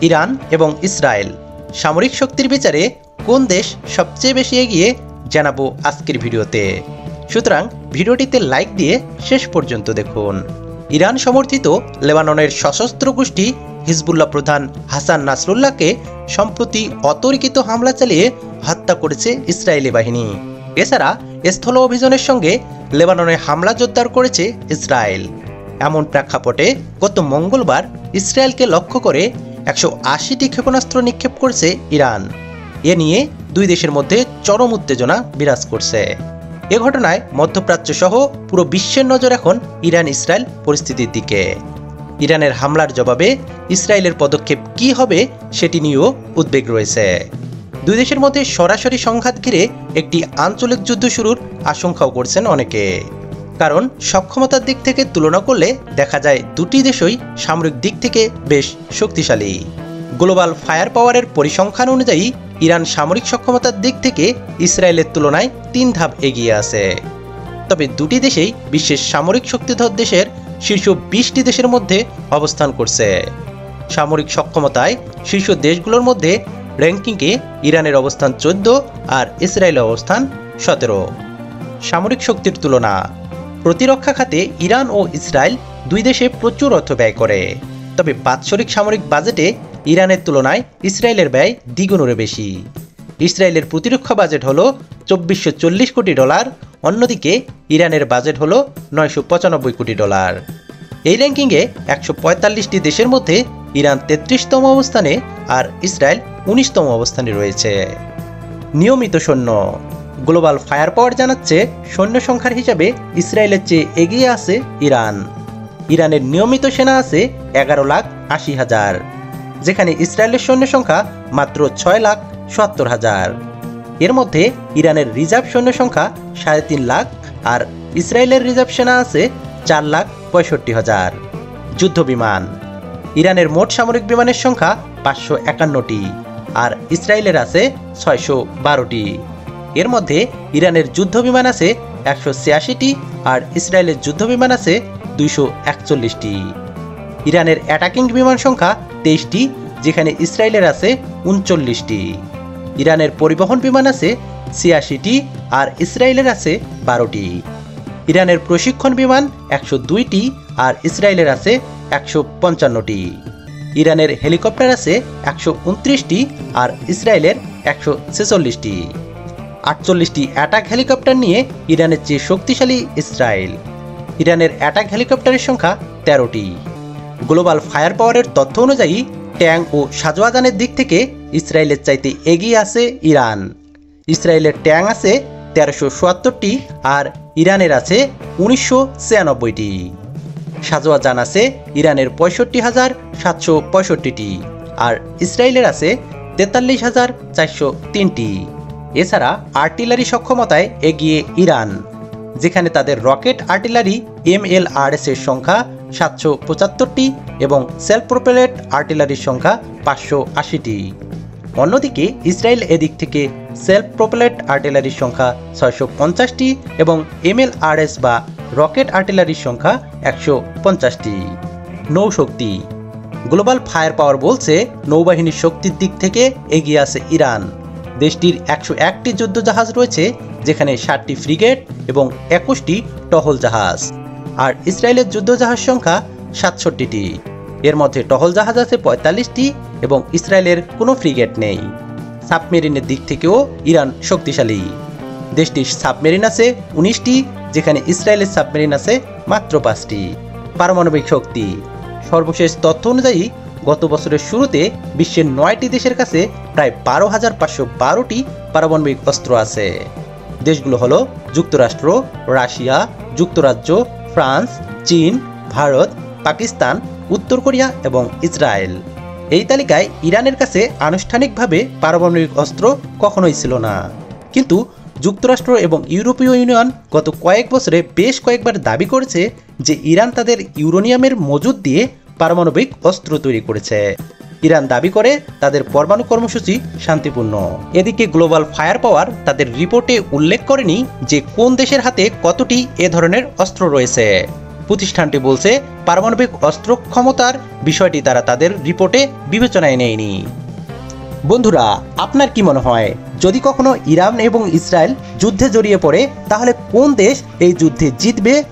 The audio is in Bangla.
ইরান এবং ইসরায়েল সামরিক শক্তির বিচারে কোন দেশ সবচেয়ে বেশি এগিয়ে জানাবো আজকের ভিডিওতে। সুতরাং ভিডিওটিতে লাইক দিয়ে শেষ পর্যন্ত দেখুন। ইরান সমর্থিত লেবাননের সশস্ত্র গোষ্ঠী হিজবুল্লাহ প্রধান হাসান নাসরুল্লাহকে সম্প্রতি অতর্কিত হামলা চালিয়ে হত্যা করেছে ইসরায়েলি বাহিনী। এছাড়া স্থল অভিযানের সঙ্গে লেবাননে হামলা জোরদার করেছে ইসরায়েল। এমন প্রেক্ষাপটে গত মঙ্গলবার ইসরায়েলকে লক্ষ্য করে 180টি ক্ষেপণাস্ত্র নিক্ষেপ করেছে ইরান। এ নিয়ে দুই দেশের মধ্যে চরম উত্তেজনা বিরাজ করছে। এ ঘটনায় মধ্যপ্রাচ্য সহ পুরো বিশ্বের নজর এখন ইরান ইসরায়েল পরিস্থিতির দিকে। ইরানের হামলার জবাবে ইসরায়েলের পদক্ষেপ কী হবে সেটি নিয়েও উদ্বেগ রয়েছে। দুই দেশের মধ্যে সরাসরি সংঘাত ঘিরে একটি আঞ্চলিক যুদ্ধ শুরুর আশঙ্কাও করছেন অনেকে। কারণ সক্ষমতার দিক থেকে তুলনা করলে দেখা যায় দুটি দেশই সামরিক দিক থেকে বেশ শক্তিশালী। গ্লোবাল ফায়ার পাওয়ারের পরিসংখ্যান অনুযায়ী ইরান সামরিক সক্ষমতার দিক থেকে ইসরায়েলের তুলনায় 3 ধাপ এগিয়ে আছে। তবে দুটি দেশেই বিশ্বের সামরিক শক্তিধর দেশের শীর্ষ 20টি দেশের মধ্যে অবস্থান করছে। সামরিক সক্ষমতায় শীর্ষ দেশগুলোর মধ্যে র্যাঙ্কিংয়ে ইরানের অবস্থান 14 আর ইসরায়েলের অবস্থান 17। সামরিক শক্তির তুলনা। প্রতিরক্ষা খাতে ইরান ও ইসরায়েল দুই দেশে প্রচুর অর্থ ব্যয় করে। তবে বাৎসরিক সামরিক বাজেটে ইরানের তুলনায় ইসরায়েলের ব্যয় দ্বিগুণের বেশি। ইসরায়েলের প্রতিরক্ষা বাজেট হলো $2440 কোটি, অন্যদিকে ইরানের বাজেট হলো $995 কোটি। এই র্যাঙ্কিংয়ে 145টি দেশের মধ্যে ইরান 33তম অবস্থানে আর ইসরায়েল 19তম অবস্থানে রয়েছে। নিয়মিত সৈন্য। গ্লোবাল ফায়ার পাওয়ার জানাচ্ছে সৈন্য সংখ্যার হিসাবে ইসরায়েলের চেয়ে এগিয়ে আছে ইরান। ইরানের নিয়মিত সেনা আছে 11,80,000, যেখানে ইসরায়েলের সৈন্য সংখ্যা মাত্র 6,70,000। এর মধ্যে ইরানের রিজার্ভ সৈন্য সংখ্যা 3.5 লাখ আর ইসরায়েলের রিজার্ভ সেনা আছে 4,65,000। যুদ্ধ বিমান। ইরানের মোট সামরিক বিমানের সংখ্যা 551টি আর ইসরায়েলের আছে 612টি। এর মধ্যে ইরানের যুদ্ধ বিমান আছে 186টি আর ইসরায়েলের যুদ্ধ বিমান আছে 241টি। ইরানের অ্যাটাকিং বিমান সংখ্যা 23টি, যেখানে ইসরায়েলের আছে 39টি। ইরানের পরিবহন বিমান আছে 86টি আর ইসরায়েলের আছে 12টি। ইরানের প্রশিক্ষণ বিমান 102টি আর ইসরায়েলের আছে 155টি। ইরানের হেলিকপ্টার আছে 129টি আর ইসরায়েলের 146টি। 48টি অ্যাটাক হেলিকপ্টার নিয়ে ইরানের চেয়ে শক্তিশালী ইসরায়েল। ইরানের অ্যাটাক হেলিকপ্টারের সংখ্যা 13টি। গ্লোবাল ফায়ার পাওয়ারের তথ্য অনুযায়ী ট্যাঙ্ক ও সাজোয়াজানের দিক থেকে ইসরায়েলের চাইতে এগিয়ে আছে ইরান। ইসরায়েলের ট্যাঙ্ক আছে 1377টি আর ইরানের আছে 1996টি। সাজোয়াজান আছে ইরানের 65,765টি আর ইসরায়েলের আছে 43,403টি। এছাড়া আর্টিলারি সক্ষমতায় এগিয়ে ইরান, যেখানে তাদের রকেট আর্টিলারি MLRS এর সংখ্যা 775টি এবং সেলফ প্রোপেলেড আর্টিলারির সংখ্যা 580টি। অন্যদিকে ইসরায়েল এদিক থেকে সেলফ প্রোপেলেড আর্টিলারির সংখ্যা 650টি এবং MLRS বা রকেট আর্টিলারির সংখ্যা 150টি। নৌশক্তি। গ্লোবাল ফায়ার পাওয়ার বলছে নৌবাহিনীর শক্তির দিক থেকে এগিয়ে আছে ইরান। দেশটির 101টি যুদ্ধজাহাজ রয়েছে, যেখানে 60টি ফ্রিগেট এবং 21টি টহল জাহাজ। আর ইসরায়েলের যুদ্ধজাহাজ সংখ্যা 67টি। এর মধ্যে টহল জাহাজ আছে 45টি এবং ইসরায়েলের কোনো ফ্রিগেট নেই। সাবমেরিনের দিক থেকেও ইরান শক্তিশালী। দেশটির সাবমেরিন আছে 19টি, যেখানে ইসরায়েলের সাবমেরিন আছে মাত্র 5টি। পারমাণবিক শক্তি। সর্বশেষ তথ্য অনুযায়ী গত বছরের শুরুতে বিশ্বের 9টি দেশের কাছে প্রায় 12,512টি পারমাণবিক অস্ত্র আছে। দেশগুলো হলো যুক্তরাষ্ট্র, রাশিয়া, যুক্তরাজ্য, ফ্রান্স, চীন, ভারত, পাকিস্তান, উত্তর কোরিয়া এবং ইসরায়েল। এই তালিকায় ইরানের কাছে আনুষ্ঠানিকভাবে পারমাণবিক অস্ত্র কখনোই ছিল না, কিন্তু যুক্তরাষ্ট্র এবং ইউরোপীয় ইউনিয়ন গত কয়েক বছরে বেশ কয়েকবার দাবি করেছে যে ইরান তাদের ইউরেনিয়ামের মজুদ দিয়ে পারমাণবিক অস্ত্র তৈরি করেছে। ইরান দাবি করে তাদের পরমাণু কর্মসূচি শান্তিপূর্ণ। এদিকে গ্লোবাল ফায়ার পাওয়ার তাদের রিপোর্টে উল্লেখ করেনি যে কোন দেশের হাতে কতটি এ ধরনের অস্ত্র রয়েছে। প্রতিষ্ঠানটি বলছে পারমাণবিক অস্ত্র ক্ষমতার বিষয়টি তারা তাদের রিপোর্টে বিবেচনায় নেয়নি। বন্ধুরা, আপনার কি মনে হয়, যদি কখনো ইরান এবং ইসরায়েল যুদ্ধে জড়িয়ে পড়ে তাহলে কোন দেশ এই যুদ্ধে জিতবে